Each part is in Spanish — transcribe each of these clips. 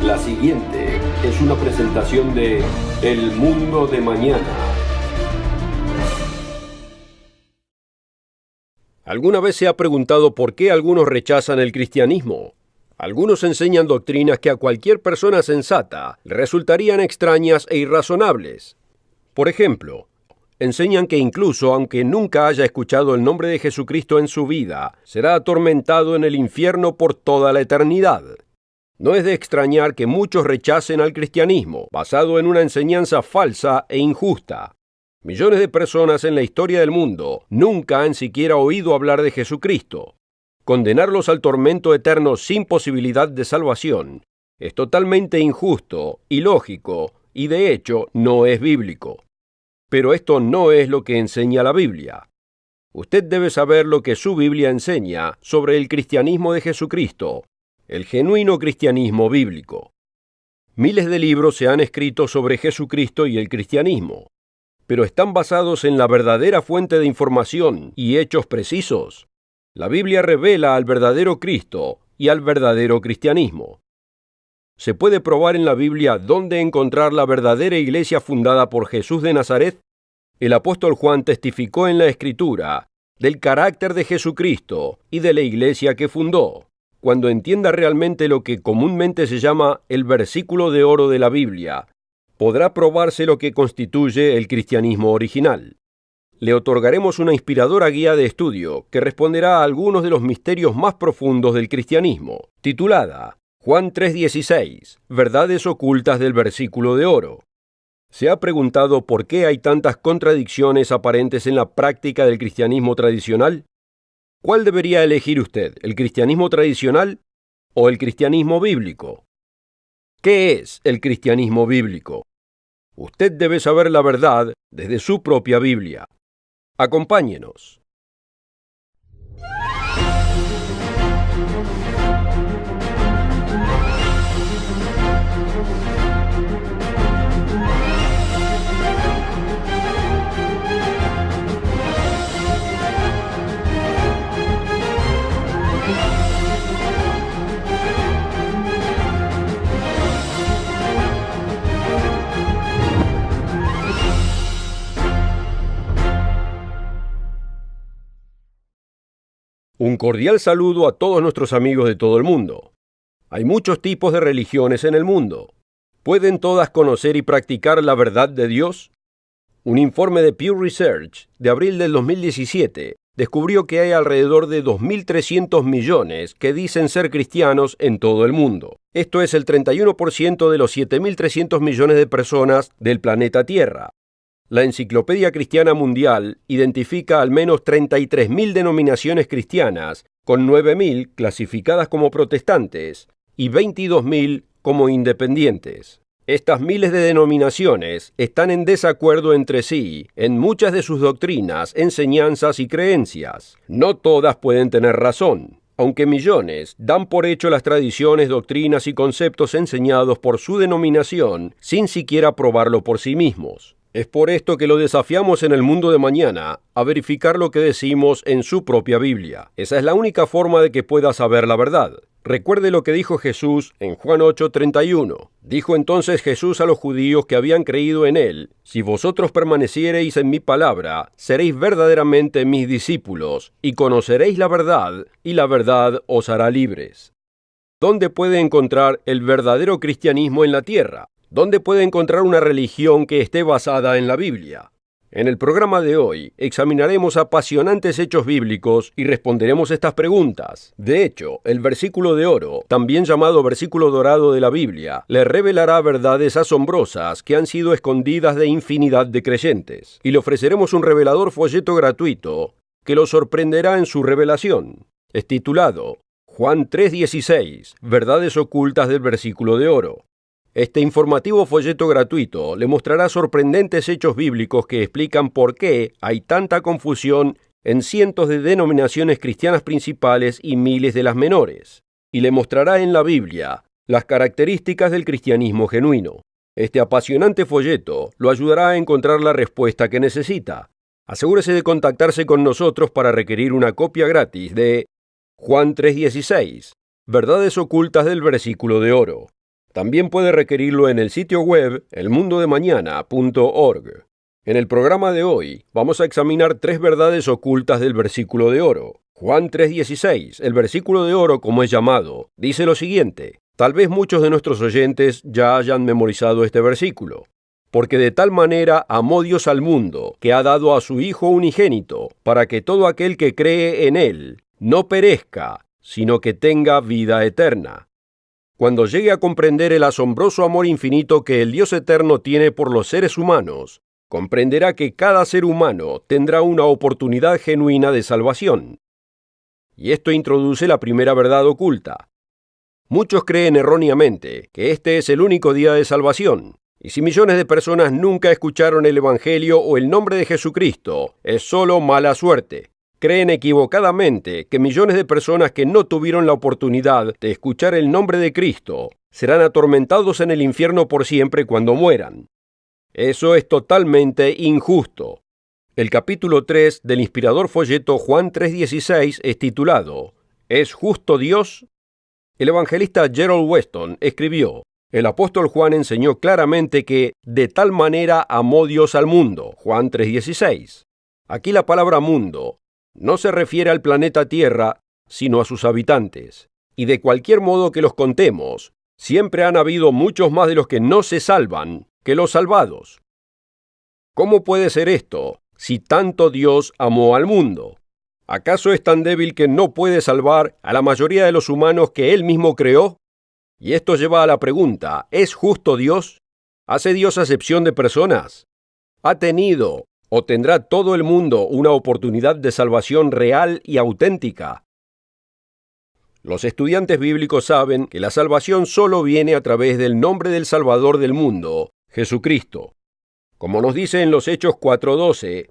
La siguiente es una presentación de El Mundo de Mañana. ¿Alguna vez se ha preguntado por qué algunos rechazan el cristianismo? Algunos enseñan doctrinas que a cualquier persona sensata resultarían extrañas e irrazonables. Por ejemplo, enseñan que incluso aunque nunca haya escuchado el nombre de Jesucristo en su vida, será atormentado en el infierno por toda la eternidad. No es de extrañar que muchos rechacen al cristianismo, basado en una enseñanza falsa e injusta. Millones de personas en la historia del mundo nunca han siquiera oído hablar de Jesucristo. Condenarlos al tormento eterno sin posibilidad de salvación es totalmente injusto, ilógico y de hecho no es bíblico. Pero esto no es lo que enseña la Biblia. Usted debe saber lo que su Biblia enseña sobre el cristianismo de Jesucristo, el genuino cristianismo bíblico. Miles de libros se han escrito sobre Jesucristo y el cristianismo, pero están basados en la verdadera fuente de información y hechos precisos. La Biblia revela al verdadero Cristo y al verdadero cristianismo. ¿Se puede probar en la Biblia dónde encontrar la verdadera iglesia fundada por Jesús de Nazaret? El apóstol Juan testificó en la Escritura del carácter de Jesucristo y de la iglesia que fundó. Cuando entienda realmente lo que comúnmente se llama el versículo de oro de la Biblia, podrá probarse lo que constituye el cristianismo original. Le otorgaremos una inspiradora guía de estudio que responderá a algunos de los misterios más profundos del cristianismo, titulada Juan 3:16, Verdades ocultas del versículo de oro. ¿Se ha preguntado por qué hay tantas contradicciones aparentes en la práctica del cristianismo tradicional? ¿Cuál debería elegir usted, el cristianismo tradicional o el cristianismo bíblico? ¿Qué es el cristianismo bíblico? Usted debe saber la verdad desde su propia Biblia. Acompáñenos. Un cordial saludo a todos nuestros amigos de todo el mundo. Hay muchos tipos de religiones en el mundo. ¿Pueden todas conocer y practicar la verdad de Dios? Un informe de Pew Research de abril del 2017 descubrió que hay alrededor de 2.300 millones que dicen ser cristianos en todo el mundo. Esto es el 31% de los 7.300 millones de personas del planeta Tierra. La Enciclopedia Cristiana Mundial identifica al menos 33.000 denominaciones cristianas, con 9.000 clasificadas como protestantes y 22.000 como independientes. Estas miles de denominaciones están en desacuerdo entre sí en muchas de sus doctrinas, enseñanzas y creencias. No todas pueden tener razón, aunque millones dan por hecho las tradiciones, doctrinas y conceptos enseñados por su denominación sin siquiera probarlo por sí mismos. Es por esto que lo desafiamos en el mundo de mañana a verificar lo que decimos en su propia Biblia. Esa es la única forma de que pueda saber la verdad. Recuerde lo que dijo Jesús en Juan 8:31. Dijo entonces Jesús a los judíos que habían creído en él: Si vosotros permaneciereis en mi palabra, seréis verdaderamente mis discípulos, y conoceréis la verdad, y la verdad os hará libres. ¿Dónde puede encontrar el verdadero cristianismo en la tierra? ¿Dónde puede encontrar una religión que esté basada en la Biblia? En el programa de hoy examinaremos apasionantes hechos bíblicos y responderemos estas preguntas. De hecho, el versículo de oro, también llamado versículo dorado de la Biblia, le revelará verdades asombrosas que han sido escondidas de infinidad de creyentes. Y le ofreceremos un revelador folleto gratuito que lo sorprenderá en su revelación. Es titulado Juan 3:16, Verdades ocultas del versículo de oro. Este informativo folleto gratuito le mostrará sorprendentes hechos bíblicos que explican por qué hay tanta confusión en cientos de denominaciones cristianas principales y miles de las menores, y le mostrará en la Biblia las características del cristianismo genuino. Este apasionante folleto lo ayudará a encontrar la respuesta que necesita. Asegúrese de contactarse con nosotros para requerir una copia gratis de Juan 3:16, Verdades ocultas del versículo de oro. También puede requerirlo en el sitio web elmundodemañana.org. En el programa de hoy vamos a examinar 3 verdades ocultas del versículo de oro. Juan 3:16, el versículo de oro como es llamado, dice lo siguiente. Tal vez muchos de nuestros oyentes ya hayan memorizado este versículo. Porque de tal manera amó Dios al mundo, que ha dado a su Hijo unigénito, para que todo aquel que cree en Él no perezca, sino que tenga vida eterna. Cuando llegue a comprender el asombroso amor infinito que el Dios eterno tiene por los seres humanos, comprenderá que cada ser humano tendrá una oportunidad genuina de salvación. Y esto introduce la primera verdad oculta. Muchos creen erróneamente que este es el único día de salvación. Y si millones de personas nunca escucharon el Evangelio o el nombre de Jesucristo, es solo mala suerte. Creen equivocadamente que millones de personas que no tuvieron la oportunidad de escuchar el nombre de Cristo serán atormentados en el infierno por siempre cuando mueran. Eso es totalmente injusto. El capítulo 3 del inspirador folleto Juan 3:16 es titulado ¿Es justo Dios? El evangelista Gerald Weston escribió: el apóstol Juan enseñó claramente que de tal manera amó Dios al mundo, Juan 3:16. Aquí la palabra mundo no se refiere al planeta Tierra, sino a sus habitantes. Y de cualquier modo que los contemos, siempre han habido muchos más de los que no se salvan que los salvados. ¿Cómo puede ser esto si tanto Dios amó al mundo? ¿Acaso es tan débil que no puede salvar a la mayoría de los humanos que Él mismo creó? Y esto lleva a la pregunta, ¿es justo Dios? ¿Hace Dios acepción de personas? ¿Ha tenido o tendrá todo el mundo una oportunidad de salvación real y auténtica? Los estudiantes bíblicos saben que la salvación solo viene a través del nombre del Salvador del mundo, Jesucristo. Como nos dice en los Hechos 4:12,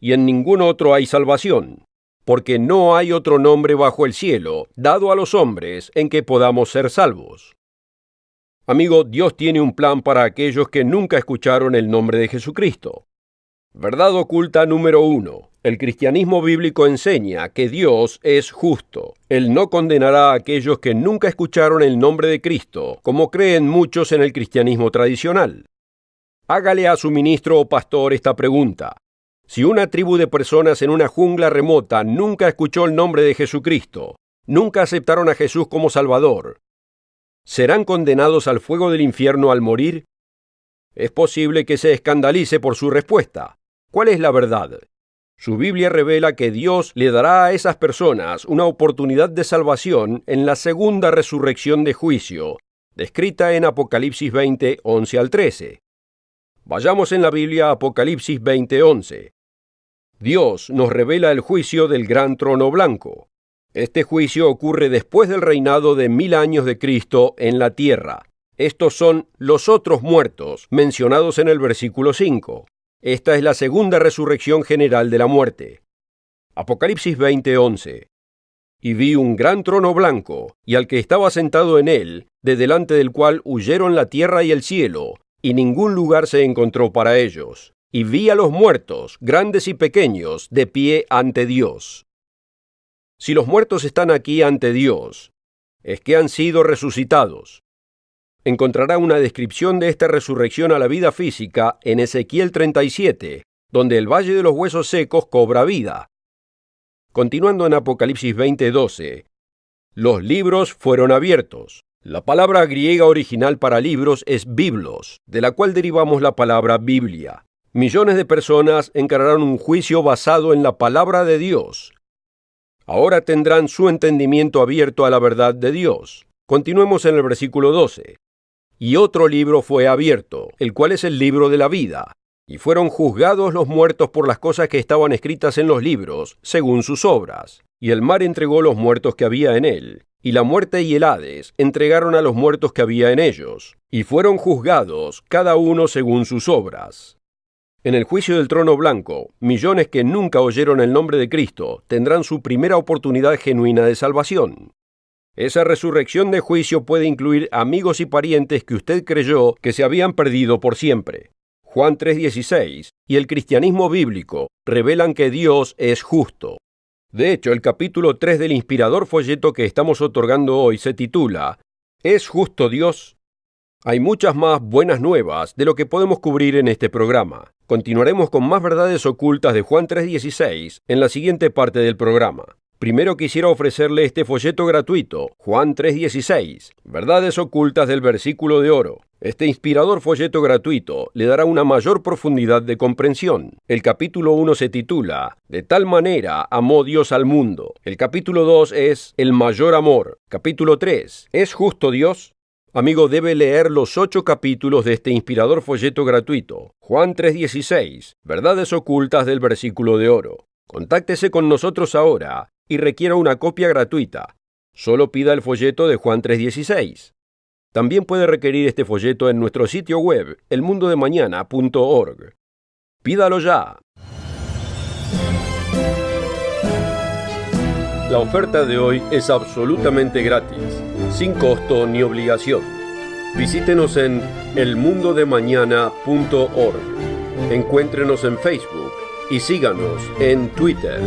y en ningún otro hay salvación, porque no hay otro nombre bajo el cielo dado a los hombres en que podamos ser salvos. Amigo, Dios tiene un plan para aquellos que nunca escucharon el nombre de Jesucristo. Verdad oculta número 1. El cristianismo bíblico enseña que Dios es justo. Él no condenará a aquellos que nunca escucharon el nombre de Cristo, como creen muchos en el cristianismo tradicional. Hágale a su ministro o pastor esta pregunta. Si una tribu de personas en una jungla remota nunca escuchó el nombre de Jesucristo, nunca aceptaron a Jesús como Salvador, ¿serán condenados al fuego del infierno al morir? Es posible que se escandalice por su respuesta. ¿Cuál es la verdad? Su Biblia revela que Dios le dará a esas personas una oportunidad de salvación en la segunda resurrección de juicio, descrita en Apocalipsis 20, 11 al 13. Vayamos en la Biblia a Apocalipsis 20:11. Dios nos revela el juicio del gran trono blanco. Este juicio ocurre después del reinado de 1000 años de Cristo en la tierra. Estos son los otros muertos mencionados en el versículo 5. Esta es la segunda resurrección general de la muerte. Apocalipsis 20:11. Y vi un gran trono blanco, y al que estaba sentado en él, de delante del cual huyeron la tierra y el cielo, y ningún lugar se encontró para ellos. Y vi a los muertos, grandes y pequeños, de pie ante Dios. Si los muertos están aquí ante Dios, es que han sido resucitados. Encontrará una descripción de esta resurrección a la vida física en Ezequiel 37, donde el valle de los huesos secos cobra vida. Continuando en Apocalipsis 20:12, los libros fueron abiertos. La palabra griega original para libros es biblos, de la cual derivamos la palabra Biblia. Millones de personas encararán un juicio basado en la palabra de Dios. Ahora tendrán su entendimiento abierto a la verdad de Dios. Continuemos en el versículo 12. Y otro libro fue abierto, el cual es el libro de la vida. Y fueron juzgados los muertos por las cosas que estaban escritas en los libros, según sus obras. Y el mar entregó los muertos que había en él. Y la muerte y el Hades entregaron a los muertos que había en ellos. Y fueron juzgados, cada uno según sus obras. En el juicio del trono blanco, millones que nunca oyeron el nombre de Cristo tendrán su primera oportunidad genuina de salvación. Esa resurrección de juicio puede incluir amigos y parientes que usted creyó que se habían perdido por siempre. Juan 3:16 y el cristianismo bíblico revelan que Dios es justo. De hecho, el capítulo 3 del inspirador folleto que estamos otorgando hoy se titula ¿Es justo Dios? Hay muchas más buenas nuevas de lo que podemos cubrir en este programa. Continuaremos con más verdades ocultas de Juan 3:16 en la siguiente parte del programa. Primero quisiera ofrecerle este folleto gratuito, Juan 3:16, Verdades ocultas del versículo de oro. Este inspirador folleto gratuito le dará una mayor profundidad de comprensión. El capítulo 1 se titula De tal manera amó Dios al mundo. El capítulo 2 es El mayor amor. Capítulo 3, ¿es justo Dios? Amigo, debe leer los 8 capítulos de este inspirador folleto gratuito, Juan 3:16, Verdades ocultas del versículo de oro. Contáctese con nosotros ahora y requiera una copia gratuita. Solo pida el folleto de Juan 3:16. También puede requerir este folleto en nuestro sitio web, elmundodemañana.org. Pídalo ya. La oferta de hoy es absolutamente gratis, sin costo ni obligación. Visítenos en elmundodemañana.org. Encuéntrenos en Facebook y síganos en Twitter.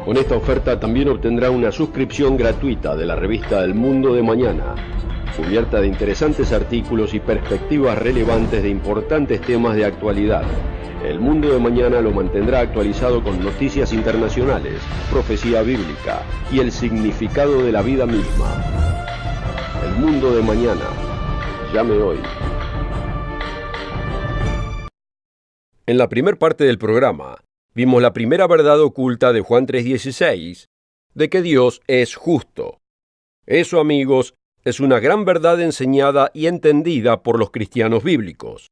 Con esta oferta también obtendrá una suscripción gratuita de la revista El Mundo de Mañana, cubierta de interesantes artículos y perspectivas relevantes de importantes temas de actualidad. El Mundo de Mañana lo mantendrá actualizado con noticias internacionales, profecía bíblica y el significado de la vida misma. El Mundo de Mañana. Llame hoy. En la primera parte del programa, vimos la primera verdad oculta de Juan 3:16, de que Dios es justo. Eso, amigos, es una gran verdad enseñada y entendida por los cristianos bíblicos.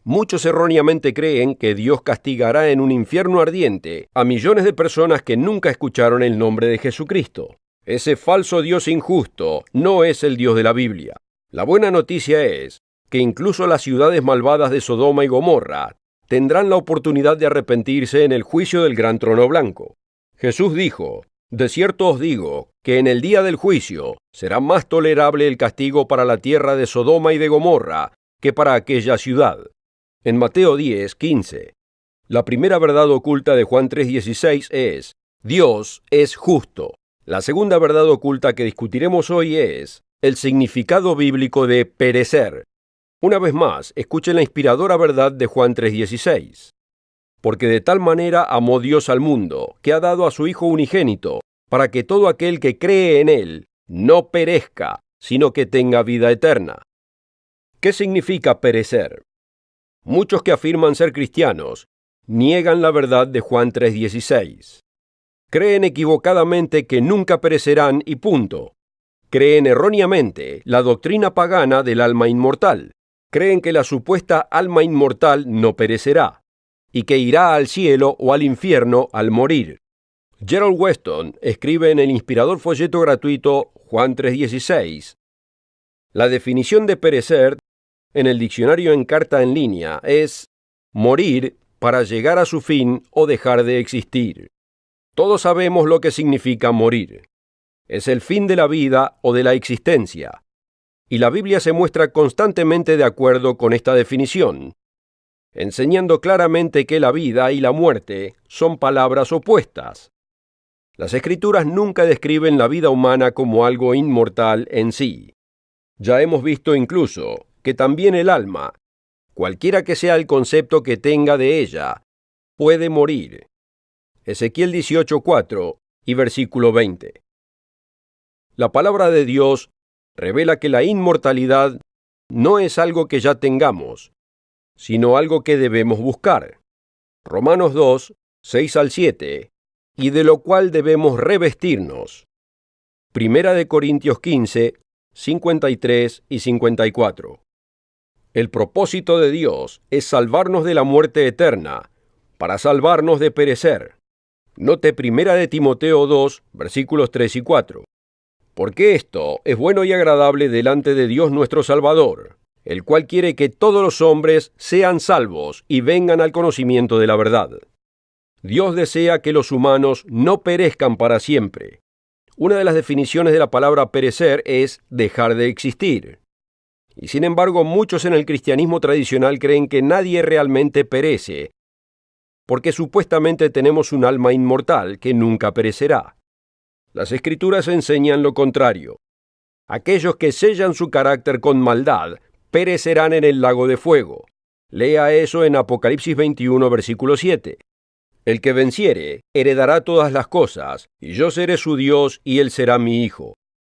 Muchos erróneamente creen que Dios castigará en un infierno ardiente a millones de personas que nunca escucharon el nombre de Jesucristo. Ese falso Dios injusto no es el Dios de la Biblia. La buena noticia es que incluso las ciudades malvadas de Sodoma y Gomorra tendrán la oportunidad de arrepentirse en el juicio del gran trono blanco. Jesús dijo, de cierto os digo, que en el día del juicio será más tolerable el castigo para la tierra de Sodoma y de Gomorra que para aquella ciudad. En Mateo 10:15, la primera verdad oculta de Juan 3:16 es, Dios es justo. La segunda verdad oculta que discutiremos hoy es el significado bíblico de perecer. Una vez más, escuchen la inspiradora verdad de Juan 3:16. Porque de tal manera amó Dios al mundo, que ha dado a su Hijo unigénito, para que todo aquel que cree en Él no perezca, sino que tenga vida eterna. ¿Qué significa perecer? Muchos que afirman ser cristianos niegan la verdad de Juan 3:16. Creen equivocadamente que nunca perecerán y punto. Creen erróneamente la doctrina pagana del alma inmortal. Creen que la supuesta alma inmortal no perecerá y que irá al cielo o al infierno al morir. Gerald Weston escribe en el inspirador folleto gratuito Juan 3:16. La definición de perecer en el diccionario en carta en línea es morir para llegar a su fin o dejar de existir. Todos sabemos lo que significa morir. Es el fin de la vida o de la existencia. Y la Biblia se muestra constantemente de acuerdo con esta definición, enseñando claramente que la vida y la muerte son palabras opuestas. Las Escrituras nunca describen la vida humana como algo inmortal en sí. Ya hemos visto incluso que también el alma, cualquiera que sea el concepto que tenga de ella, puede morir. Ezequiel 18:4 y versículo 20. La palabra de Dios revela que la inmortalidad no es algo que ya tengamos, sino algo que debemos buscar. Romanos 2, 6 al 7, y de lo cual debemos revestirnos. Primera de Corintios 15, 53 y 54. El propósito de Dios es salvarnos de la muerte eterna, para salvarnos de perecer. Note Primera de Timoteo 2, versículos 3 y 4. Porque esto es bueno y agradable delante de Dios nuestro Salvador, el cual quiere que todos los hombres sean salvos y vengan al conocimiento de la verdad. Dios desea que los humanos no perezcan para siempre. Una de las definiciones de la palabra perecer es dejar de existir. Y sin embargo, muchos en el cristianismo tradicional creen que nadie realmente perece, porque supuestamente tenemos un alma inmortal que nunca perecerá. Las Escrituras enseñan lo contrario. Aquellos que sellan su carácter con maldad perecerán en el lago de fuego. Lea eso en Apocalipsis 21, versículo 7. El que venciere heredará todas las cosas, y yo seré su Dios y él será mi hijo.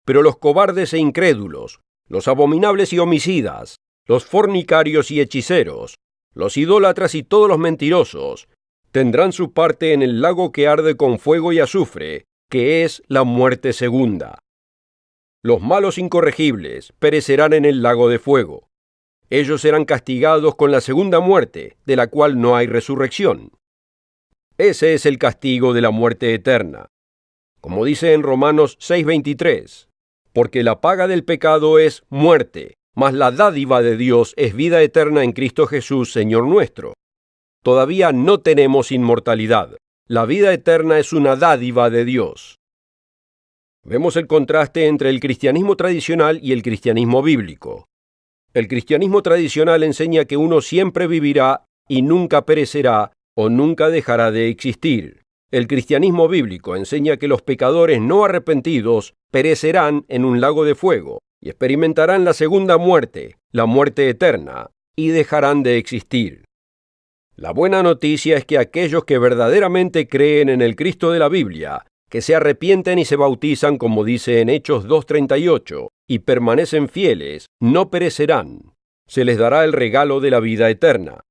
Pero los cobardes e incrédulos, los abominables y homicidas, los fornicarios y hechiceros, los idólatras y todos los mentirosos, tendrán su parte en el lago que arde con fuego y azufre, que es la muerte segunda. Los malos incorregibles perecerán en el lago de fuego. Ellos serán castigados con la segunda muerte, de la cual no hay resurrección. Ese es el castigo de la muerte eterna. Como dice en Romanos 6:23, porque la paga del pecado es muerte, mas la dádiva de Dios es vida eterna en Cristo Jesús, Señor nuestro. Todavía no tenemos inmortalidad. La vida eterna es una dádiva de Dios. Vemos el contraste entre el cristianismo tradicional y el cristianismo bíblico. El cristianismo tradicional enseña que uno siempre vivirá y nunca perecerá o nunca dejará de existir. El cristianismo bíblico enseña que los pecadores no arrepentidos perecerán en un lago de fuego y experimentarán la segunda muerte, la muerte eterna, y dejarán de existir. La buena noticia es que aquellos que verdaderamente creen en el Cristo de la Biblia, que se arrepienten y se bautizan, como dice en Hechos 2:38, y permanecen fieles, no perecerán. Se les dará el regalo de la vida eterna.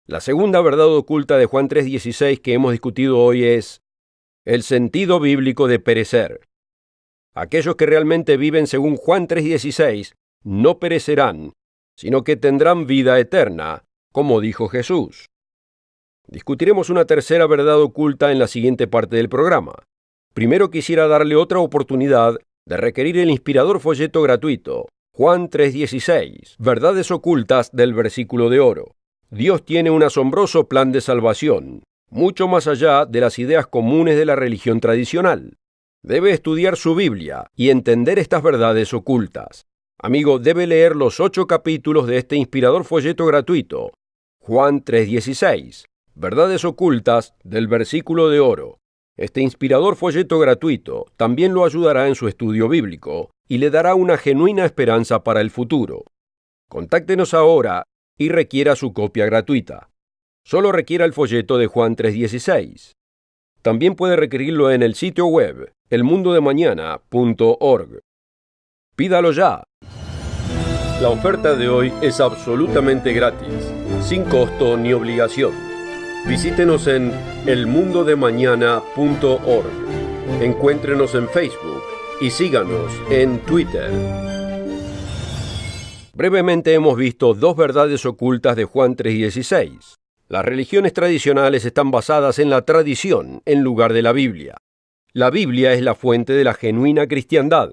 La segunda verdad oculta de Juan 3:16 que hemos discutido hoy es el sentido bíblico de perecer. Aquellos que realmente viven según Juan 3:16 no perecerán, sino que tendrán vida eterna, como dijo Jesús. Discutiremos una tercera verdad oculta en la siguiente parte del programa. Primero quisiera darle otra oportunidad de requerir el inspirador folleto gratuito, Juan 3:16, verdades ocultas del versículo de oro. Dios tiene un asombroso plan de salvación, mucho más allá de las ideas comunes de la religión tradicional. Debe estudiar su Biblia y entender estas verdades ocultas. Amigo, debe leer los 8 capítulos de este inspirador folleto gratuito, Juan 3:16, verdades ocultas del versículo de oro. Este inspirador folleto gratuito también lo ayudará en su estudio bíblico y le dará una genuina esperanza para el futuro. Contáctenos ahora y requiera su copia gratuita. Solo requiera el folleto de Juan 3:16. También puede requerirlo en el sitio web elmundodemañana.org. Pídalo ya. La oferta de hoy es absolutamente gratis, sin costo ni obligación. Visítenos en elmundodemañana.org. Encuéntrenos en Facebook y síganos en Twitter. Brevemente hemos visto 2 verdades ocultas de Juan 3:16. Las religiones tradicionales están basadas en la tradición en lugar de la Biblia. La Biblia es la fuente de la genuina cristiandad.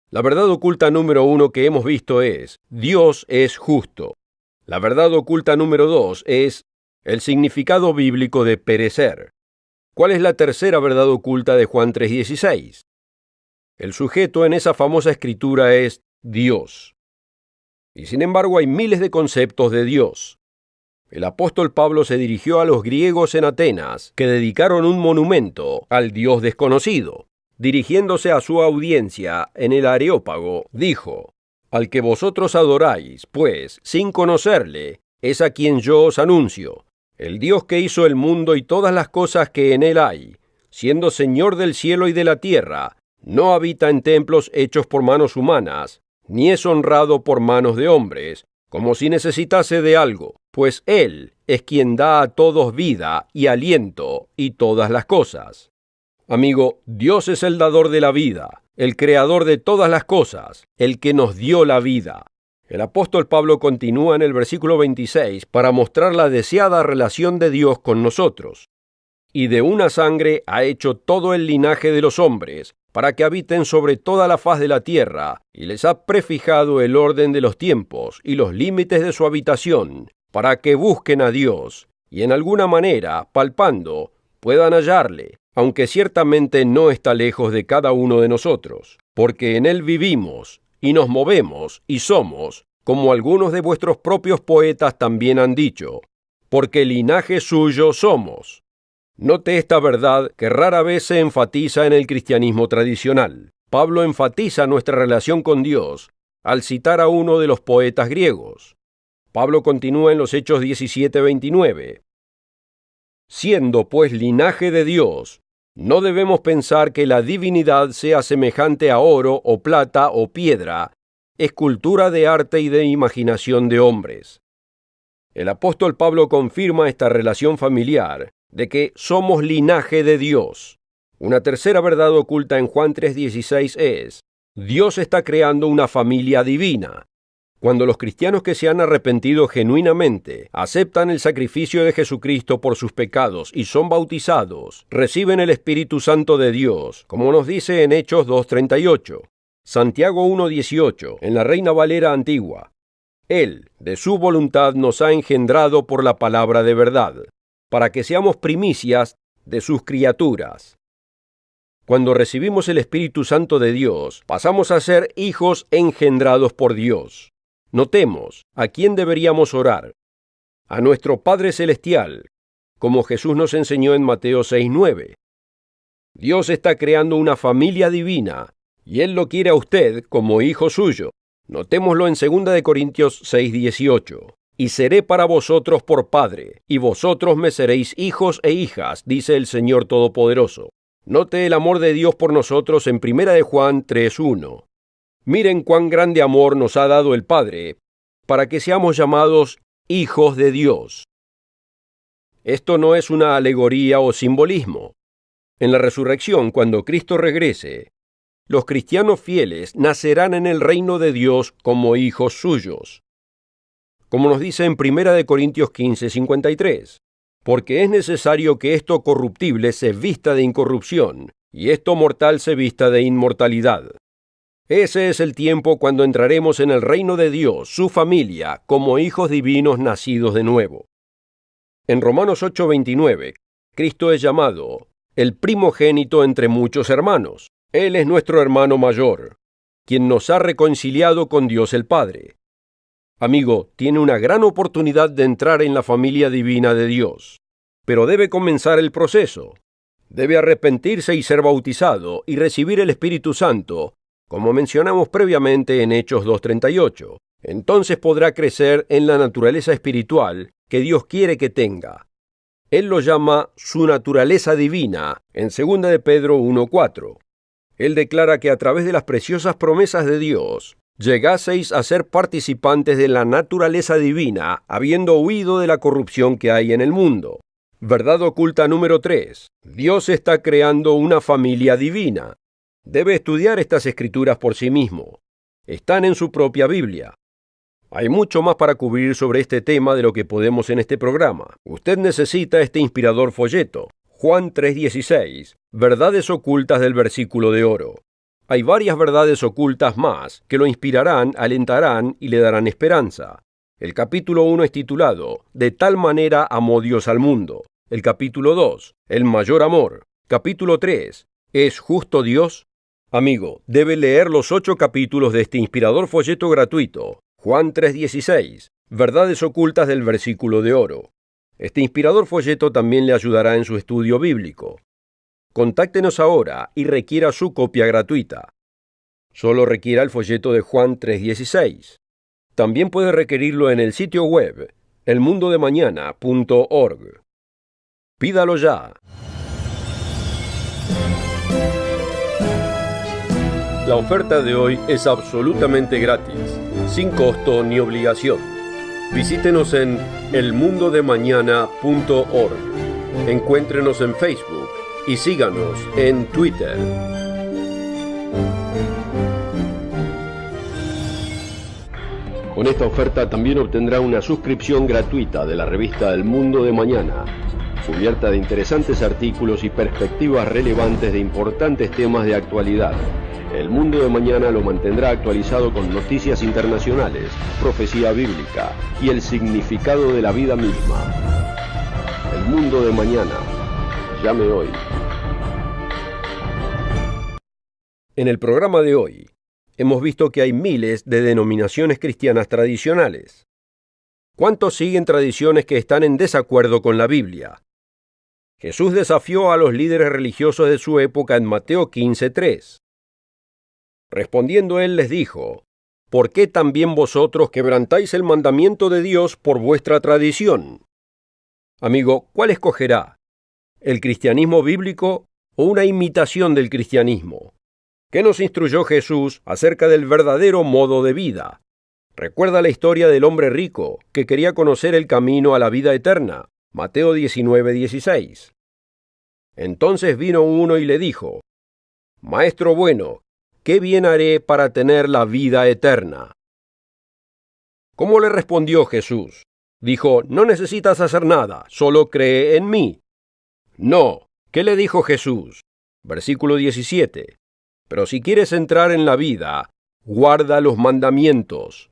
La verdad oculta número 1 que hemos visto es: Dios es justo. La verdad oculta número 2 es el significado bíblico de perecer. ¿Cuál es la tercera verdad oculta de Juan 3:16? El sujeto en esa famosa escritura es Dios. Y sin embargo hay miles de conceptos de Dios. El apóstol Pablo se dirigió a los griegos en Atenas, que dedicaron un monumento al Dios desconocido. Dirigiéndose a su audiencia en el Areópago, dijo: al que vosotros adoráis, pues, sin conocerle, es a quien yo os anuncio, el Dios que hizo el mundo y todas las cosas que en él hay, siendo Señor del cielo y de la tierra, no habita en templos hechos por manos humanas, ni es honrado por manos de hombres, como si necesitase de algo, pues Él es quien da a todos vida y aliento y todas las cosas. Amigo, Dios es el dador de la vida, el creador de todas las cosas, el que nos dio la vida. El apóstol Pablo continúa en el versículo 26 para mostrar la deseada relación de Dios con nosotros. Y de una sangre ha hecho todo el linaje de los hombres, para que habiten sobre toda la faz de la tierra, y les ha prefijado el orden de los tiempos y los límites de su habitación, para que busquen a Dios, y en alguna manera, palpando, puedan hallarle, aunque ciertamente no está lejos de cada uno de nosotros, porque en él vivimos, y nos movemos, y somos, como algunos de vuestros propios poetas también han dicho, porque linaje suyo somos. Note esta verdad que rara vez se enfatiza en el cristianismo tradicional. Pablo enfatiza nuestra relación con Dios al citar a uno de los poetas griegos. Pablo continúa en los Hechos 17:29. Siendo pues linaje de Dios, no debemos pensar que la divinidad sea semejante a oro o plata o piedra, escultura de arte y de imaginación de hombres. El apóstol Pablo confirma esta relación familiar de que somos linaje de Dios. Una tercera verdad oculta en Juan 3:16 es: Dios está creando una familia divina. Cuando los cristianos que se han arrepentido genuinamente aceptan el sacrificio de Jesucristo por sus pecados y son bautizados, reciben el Espíritu Santo de Dios, como nos dice en Hechos 2:38. Santiago 1:18, en la Reina Valera antigua. Él, de su voluntad, nos ha engendrado por la palabra de verdad, para que seamos primicias de sus criaturas. Cuando recibimos el Espíritu Santo de Dios, pasamos a ser hijos engendrados por Dios. Notemos, ¿a quién deberíamos orar? A nuestro Padre Celestial, como Jesús nos enseñó en Mateo 6:9. Dios está creando una familia divina, y Él lo quiere a usted como hijo suyo. Notémoslo en 2 Corintios 6:18. Y seré para vosotros por Padre, y vosotros me seréis hijos e hijas, dice el Señor Todopoderoso. Note el amor de Dios por nosotros en 1 Juan 3:1. Miren cuán grande amor nos ha dado el Padre, para que seamos llamados hijos de Dios. Esto no es una alegoría o simbolismo. En la resurrección, cuando Cristo regrese, los cristianos fieles nacerán en el reino de Dios como hijos suyos. Como nos dice en 1 Corintios 15:53, porque es necesario que esto corruptible se vista de incorrupción, y esto mortal se vista de inmortalidad. Ese es el tiempo cuando entraremos en el reino de Dios, su familia, como hijos divinos nacidos de nuevo. En Romanos 8:29, Cristo es llamado el primogénito entre muchos hermanos. Él es nuestro hermano mayor, quien nos ha reconciliado con Dios el Padre. Amigo, tiene una gran oportunidad de entrar en la familia divina de Dios, pero debe comenzar el proceso. Debe arrepentirse y ser bautizado y recibir el Espíritu Santo, como mencionamos previamente en Hechos 2:38. Entonces podrá crecer en la naturaleza espiritual que Dios quiere que tenga. Él lo llama su naturaleza divina en 2 de Pedro 1:4. Él declara que a través de las preciosas promesas de Dios, llegaseis a ser participantes de la naturaleza divina, habiendo huido de la corrupción que hay en el mundo. Verdad oculta número 3. Dios está creando una familia divina. Debe estudiar estas escrituras por sí mismo. Están en su propia Biblia. Hay mucho más para cubrir sobre este tema de lo que podemos en este programa. Usted necesita este inspirador folleto. Juan 3:16, verdades ocultas del versículo de oro. Hay varias verdades ocultas más que lo inspirarán, alentarán y le darán esperanza. El capítulo 1 es titulado De tal manera amó Dios al mundo. El capítulo 2, El mayor amor. Capítulo 3, ¿es justo Dios? Amigo, debe leer los 8 capítulos de este inspirador folleto gratuito. Juan 3:16, verdades ocultas del versículo de oro. Este inspirador folleto también le ayudará en su estudio bíblico. Contáctenos ahora y requiera su copia gratuita. Solo requiera el folleto de Juan 3:16. También puede requerirlo en el sitio web elmundodemañana.org. Pídalo ya. La oferta de hoy es absolutamente gratis, sin costo ni obligación. Visítenos en elmundodemañana.org. Encuéntrenos en Facebook y síganos en Twitter. Con esta oferta también obtendrá una suscripción gratuita de la revista El Mundo de Mañana, cubierta de interesantes artículos y perspectivas relevantes de importantes temas de actualidad. El Mundo de Mañana lo mantendrá actualizado con noticias internacionales, profecía bíblica y el significado de la vida misma. El Mundo de Mañana. Llame hoy. En el programa de hoy, hemos visto que hay miles de denominaciones cristianas tradicionales. ¿Cuántos siguen tradiciones que están en desacuerdo con la Biblia? Jesús desafió a los líderes religiosos de su época en Mateo 15:3. Respondiendo él les dijo: ¿Por qué también vosotros quebrantáis el mandamiento de Dios por vuestra tradición? Amigo, ¿cuál escogerá? ¿El cristianismo bíblico o una imitación del cristianismo? ¿Qué nos instruyó Jesús acerca del verdadero modo de vida? Recuerda la historia del hombre rico que quería conocer el camino a la vida eterna. Mateo 19:16. Entonces vino uno y le dijo: Maestro bueno, ¿qué bien haré para tener la vida eterna? ¿Cómo le respondió Jesús? Dijo: no necesitas hacer nada, solo cree en mí. No. ¿Qué le dijo Jesús? Versículo 17. Pero si quieres entrar en la vida, guarda los mandamientos.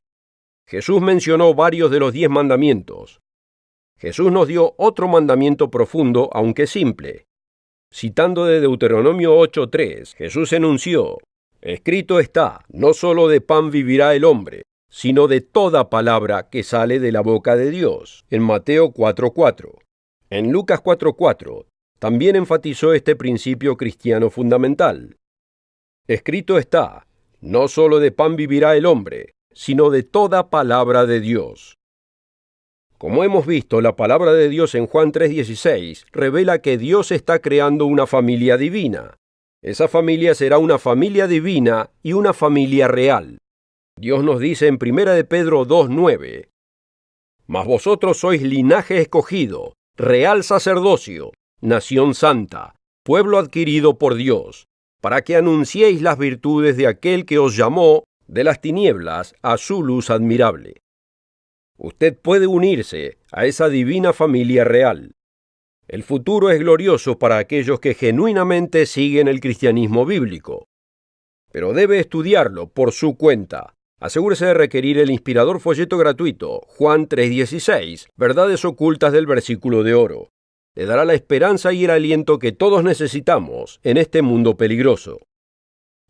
Jesús mencionó varios de los 10 mandamientos. Jesús nos dio otro mandamiento profundo, aunque simple. Citando de Deuteronomio 8:3, Jesús enunció: escrito está, no solo de pan vivirá el hombre, sino de toda palabra que sale de la boca de Dios, en Mateo 4:4. En Lucas 4:4 también enfatizó este principio cristiano fundamental. Escrito está, no solo de pan vivirá el hombre, sino de toda palabra de Dios. Como hemos visto, la palabra de Dios en Juan 3:16 revela que Dios está creando una familia divina. Esa familia será una familia divina y una familia real. Dios nos dice en 1 de Pedro 2:9, mas vosotros sois linaje escogido, real sacerdocio, nación santa, pueblo adquirido por Dios, para que anunciéis las virtudes de aquel que os llamó de las tinieblas a su luz admirable. Usted puede unirse a esa divina familia real. El futuro es glorioso para aquellos que genuinamente siguen el cristianismo bíblico. Pero debe estudiarlo por su cuenta. Asegúrese de requerir el inspirador folleto gratuito, Juan 3:16, Verdades ocultas del versículo de oro. Le dará la esperanza y el aliento que todos necesitamos en este mundo peligroso.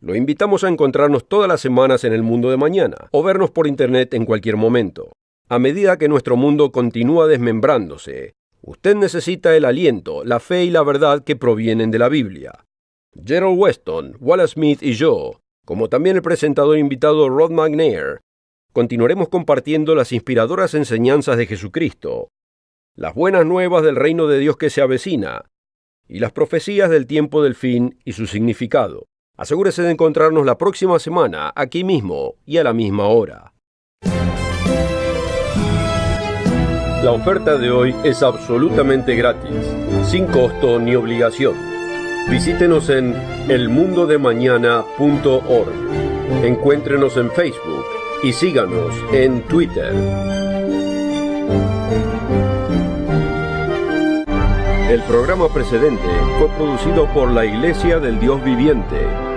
Lo invitamos a encontrarnos todas las semanas en el Mundo de Mañana, o vernos por internet en cualquier momento. A medida que nuestro mundo continúa desmembrándose, usted necesita el aliento, la fe y la verdad que provienen de la Biblia. Gerald Weston, Wallace Smith y yo, como también el presentador invitado Rod McNair, continuaremos compartiendo las inspiradoras enseñanzas de Jesucristo, las buenas nuevas del reino de Dios que se avecina, y las profecías del tiempo del fin y su significado. Asegúrese de encontrarnos la próxima semana, aquí mismo y a la misma hora. La oferta de hoy es absolutamente gratis, sin costo ni obligación. Visítenos en elmundodemañana.org. Encuéntrenos en Facebook y síganos en Twitter. El programa precedente fue producido por la Iglesia del Dios Viviente.